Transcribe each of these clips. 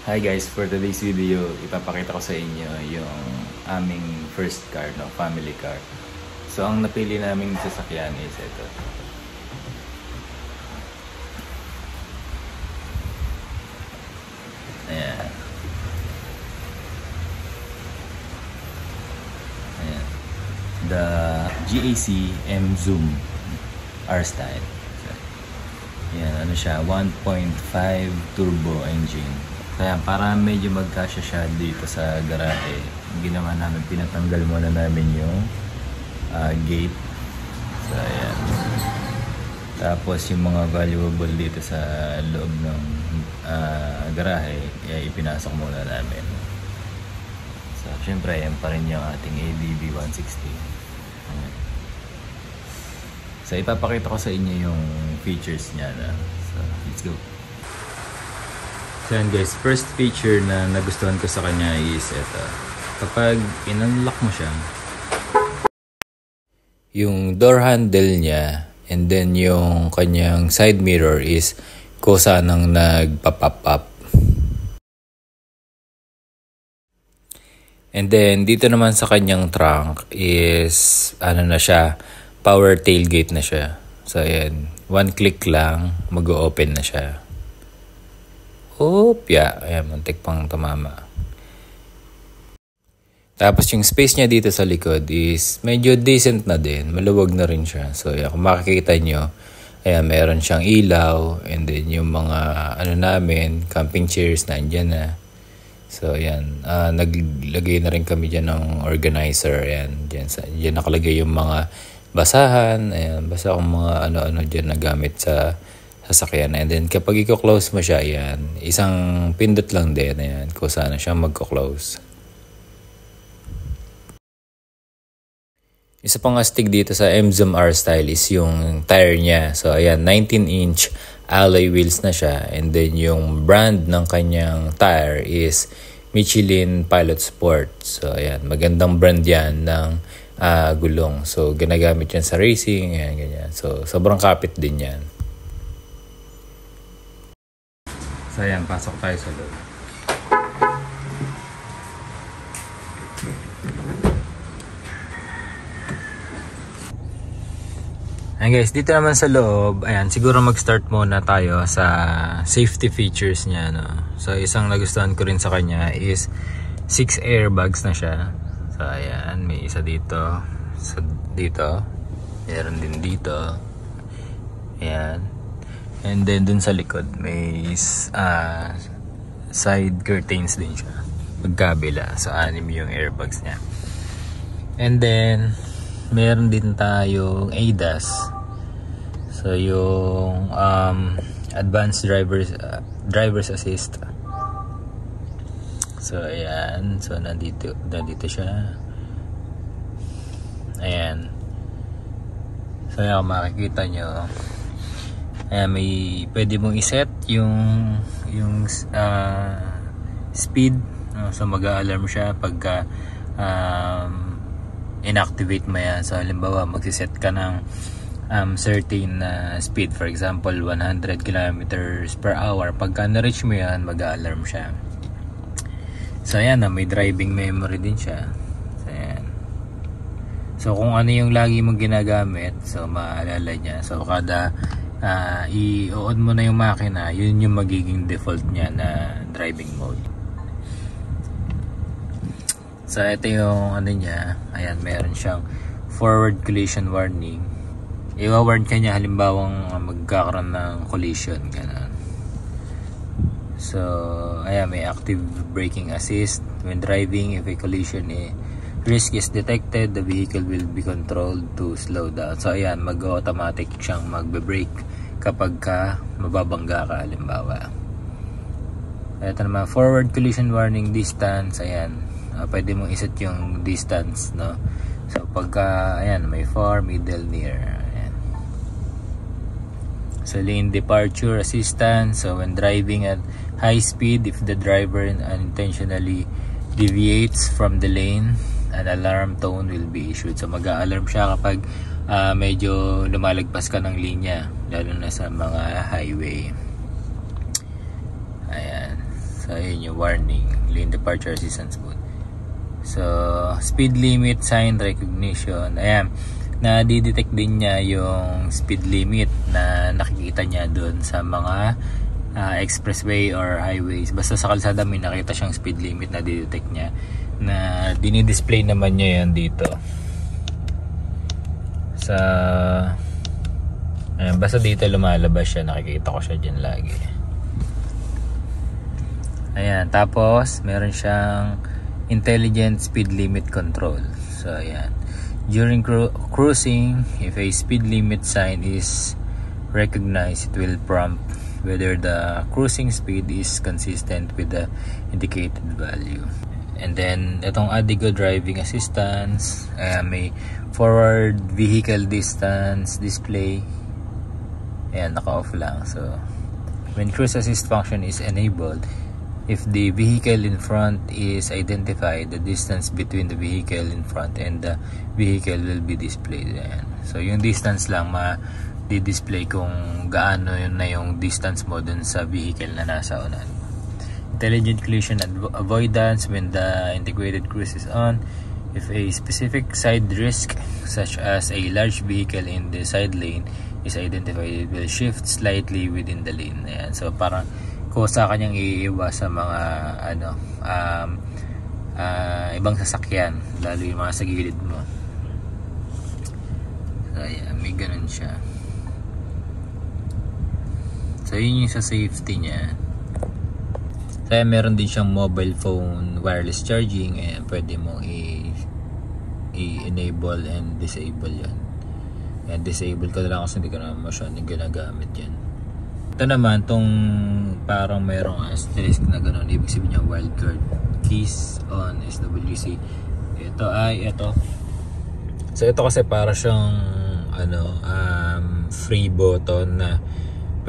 Hi guys, for today's video, ipapakita ko sa inyo yung aming first car, no, family car. So ang napili naming sasakyan is ito. Ayan. Ayan. The GAC M Zoom R-Style. Ayan, ano siya, 1.5 turbo engine. Kaya para medyo magkasya siya dito sa garahe, ginawa namin, pinatanggal muna namin yung gate. So ayan. Tapos yung mga valuable dito sa loob ng garahe, ipinasok muna namin. So syempre, yan pa rin yung ating ABB 160. Ayan. So ipapakita ko sa inyo yung features niya na. So let's go. So yan guys, first feature na nagustuhan ko sa kanya is ito. Kapag in-unlock mo siya, yung door handle niya and then yung kanyang side mirror is kusa nang nagpa-pop up. And then dito naman sa kanyang trunk is ano na siya, power tailgate na siya. So ayan, one click lang mag-o-open na siya. Opya, ayan, muntik pang tumama. Tapos yung space niya dito sa likod is medyo decent na din, maluwag na rin siya. So ayan, kung makikita nyo, ayan, meron siyang ilaw, and then yung mga ano namin, camping chairs nandyan na. So ayan, naglagay na rin kami dyan ng organizer. Ayan, dyan nakalagay yung mga basahan, ayan, basta kung mga ano-ano dyan na gamit sa sasakyan. And then kapag i-close mo siya, ayan, isang pindot lang din, ayan, kung saan siya mag-close. Isa pang astig dito sa M-Zoom R-Style is yung tire niya. So ayan, 19-inch alloy wheels na siya. And then yung brand ng kanyang tire is Michelin Pilot Sport. So ayan, magandang brand yan ng gulong. So ginagamit yan sa racing, ayan, ganyan. So sobrang kapit din yan. So ayan, pasok tayo sa loob. Ayan guys, dito naman sa loob, ayan, siguro mag-start muna tayo sa safety features niya, no? So isang nagustuhan ko rin sa kanya is 6 airbags na siya. So ayan, may isa dito, dito, meron din dito, ayan. And then dun sa likod may side curtains din siya, magkabila. So 6 yung airbags niya. And then meron din tayong ADAS. So yung advanced driver's assist. So ayan, so nandito siya. Ayan. So ayan, makikita nyo, ayan, may pwede mong iset yung speed, so mag-a-alarm siya pagka inactivate mo yan. So halimbawa magsiset ka ng certain speed, for example 100 kilometers per hour, pagka na-reach mo yan, mag-a-alarm siya. So ayan, may driving memory din siya. So ayan, so kung ano yung lagi mong ginagamit, so maalala niya. So kada i-on mo na yung makina, yun yung magiging default niya na driving mode. So ito yung ano niya, ayan, meron siyang forward collision warning. I-warn ka niya halimbawang magkakaroon ng collision, ganun. So ayan, may active braking assist when driving. If a collision risk is detected, the vehicle will be controlled to slow down. So ayan, mag-automatic siyang magbe-brake kapag ka mababangga ka, halimbawa. Ito naman, forward collision warning distance. Ayan, pwede mong iset yung distance, no? So pagka, ayan, may far, middle, near. Ayan. So lane departure assistance. So when driving at high speed, if the driver unintentionally deviates from the lane, an alarm tone will be issued. So mag-a-alarm siya kapag medyo lumalagpas ka ng linya, lalo na sa mga highway. Ayan. So So ayun yung warning, lane departure assistance mode. So speed limit sign recognition, ayan, na-detect din niya yung speed limit na nakikita niya doon sa mga expressway or highways. Basta sa kalsada may nakita siyang speed limit na detect niya, na dinidisplay naman niya yan dito sa ayan, basta dito lumalabas siya, nakikita ko siya dyan lagi. Ayan, tapos meron siyang intelligent speed limit control. So ayan, during cruising, if a speed limit sign is recognized, it will prompt whether the cruising speed is consistent with the indicated value. And then itong Adigo driving assistance, may forward vehicle distance display. Ayan, naka-off lang. So when cruise assist function is enabled, if the vehicle in front is identified, the distance between the vehicle in front and the vehicle will be displayed. Ayan. So yung distance lang di-display kung gaano yun na yung distance mo dun sa vehicle na nasa unahan. Intelligent collision avoidance when the integrated cruise is on. If a specific side risk, such as a large vehicle in the side lane, is identified, it will shift slightly within the lane. Ayan. So parang kusa kanyang iiwas sa mga ibang sasakyan, lalo yung mga sa gilid mo. So ayan, may ganun siya. So yun yung sa safety niya. Kaya meron din siyang mobile phone wireless charging, and pwede mo i-enable and disable yan. And disable ko na lang kasi hindi ko na masyadong ginagamit yan. Ito naman, tong parang mayroong asterisk na gano'n, ibig sabihin niya wildcard keys on SWC. Ito. So ito kasi para siyang free button na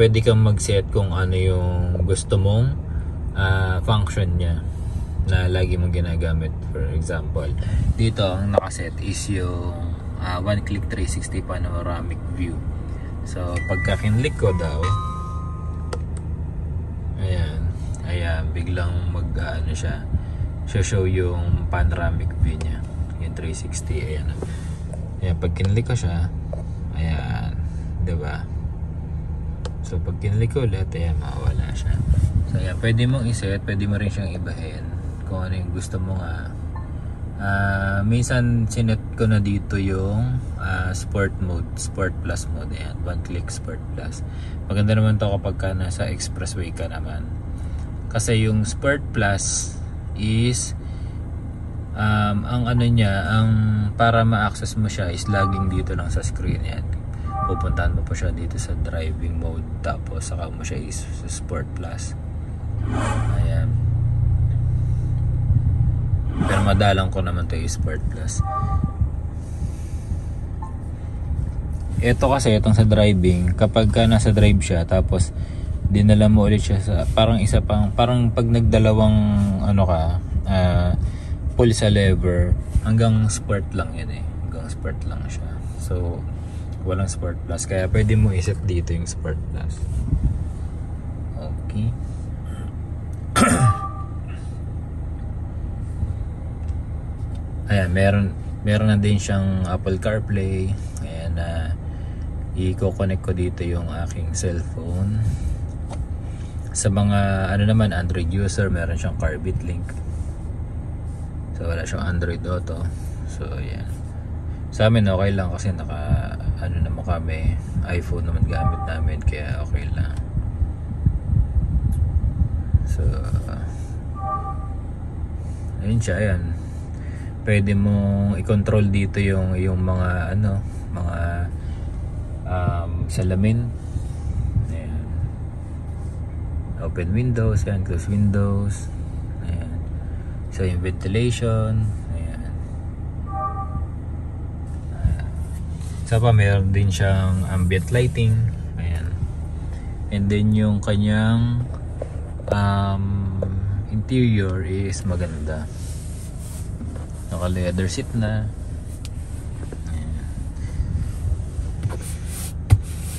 pwede kang mag-set kung ano yung gusto mong function niya na lagi mong ginagamit. For example, dito ang nakaset is yung one click 360 panoramic view. So pagka kinlik ko daw, ayan, biglang siya show yung panoramic view niya, yung 360. Ayan, pag kinlik ko siya, ayan, diba? So pag kinlik ko ulit, ayan, mawala siya. So ayan, pwede mong iset, pwede mo rin siyang ibahin kung ano yung gusto mo nga. Minsan sinet ko na dito yung sport mode, sport plus mode. Ayan, one click sport plus. Maganda naman to kapag ka nasa expressway ka naman, kasi yung sport plus is ang para ma-access mo siya is laging dito lang sa screen. Yan, pupuntahan mo po siya dito sa driving mode, tapos saka mo siya is sport plus. Ayan, pero madalang ko naman to yung sport plus. Ito kasi, itong sa driving, kapag ka nasa drive siya tapos dinala mo ulit siya sa parang pag nagdalawang pull sa lever, hanggang sport lang yan hanggang sport lang siya. So walang sport plus, kaya pwede mo iset dito yung sport plus. Okay. Ayan, meron na din siyang Apple CarPlay. Ayan, i-connect ko dito yung aking cellphone. Sa mga naman Android user, meron siyang Carbit link. So wala siyang Android Auto. So ayan, sa amin okay lang kasi naman kami, iPhone naman gamit namin, kaya okay lang. So ayun siya. Ayan, pwede mong i-control dito yung mga salamin. Ayan, open windows, and close windows. Ayan, so yung ventilation. Ayan, so pa meron din siyang ambient lighting. Ayan, and then yung kanyang interior is maganda, naka leather seat na.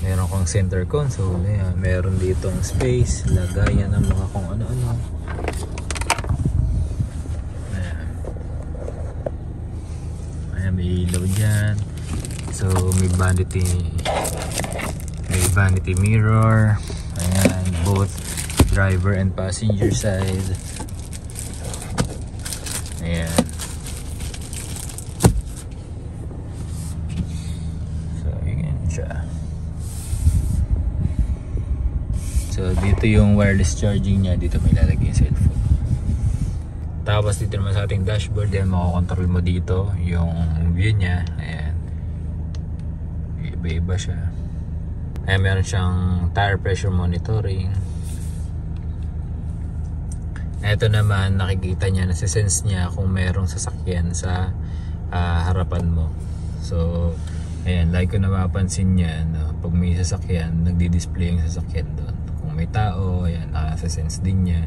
Meron kang center console. Ayan, meron ditong space, lagayan ng mga kung ano-ano. vanity mirror. Ayan, both driver and passenger side. Ayan. So, yun siya. So, dito yung wireless charging niya. Dito may lalagay yung cellphone. Tapos dito naman sa ating dashboard, yan, makakontrol mo dito yung view niya. Ayan. Iba-iba siya. Ayan, meron siyang tire pressure monitoring. Ito naman, nakikita niya, nasa-sense niya kung merong sasakyan sa harapan mo. So, ayan, like kung napapansin niya, no, pag may sasakyan, nagdi-display yung sasakyan doon. Kung may tao, ayan, nasa-sense din niya.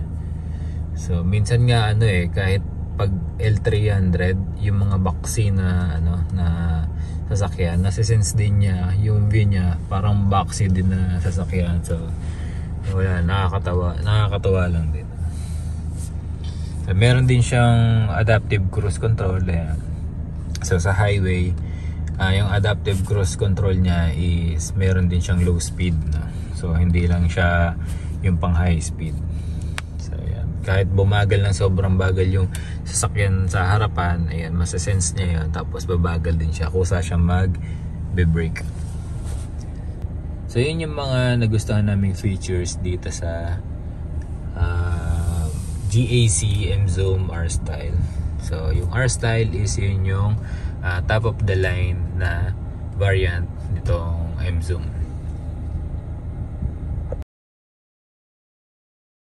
So, minsan nga, kahit pag L300, yung mga boxy na, na sasakyan, nasa-sense din niya, yung view niya, parang boxy din na sasakyan. So, wala, nakakatawa lang din. So, meron din siyang adaptive cruise control. Ayan. So sa highway, yung adaptive cruise control niya is meron din siyang low speed, no? So hindi lang siya yung pang high speed. So ayan, kahit bumagal ng sobrang bagal yung sasakyan sa harapan, ayan, masasense niya yun. Tapos babagal din siya, kusa siyang mag-brake. So yun yung mga nagustuhan naming features dito sa GAC M-Zoom R-Style. So yung R-Style is yun yung top of the line na variant nitong M-Zoom.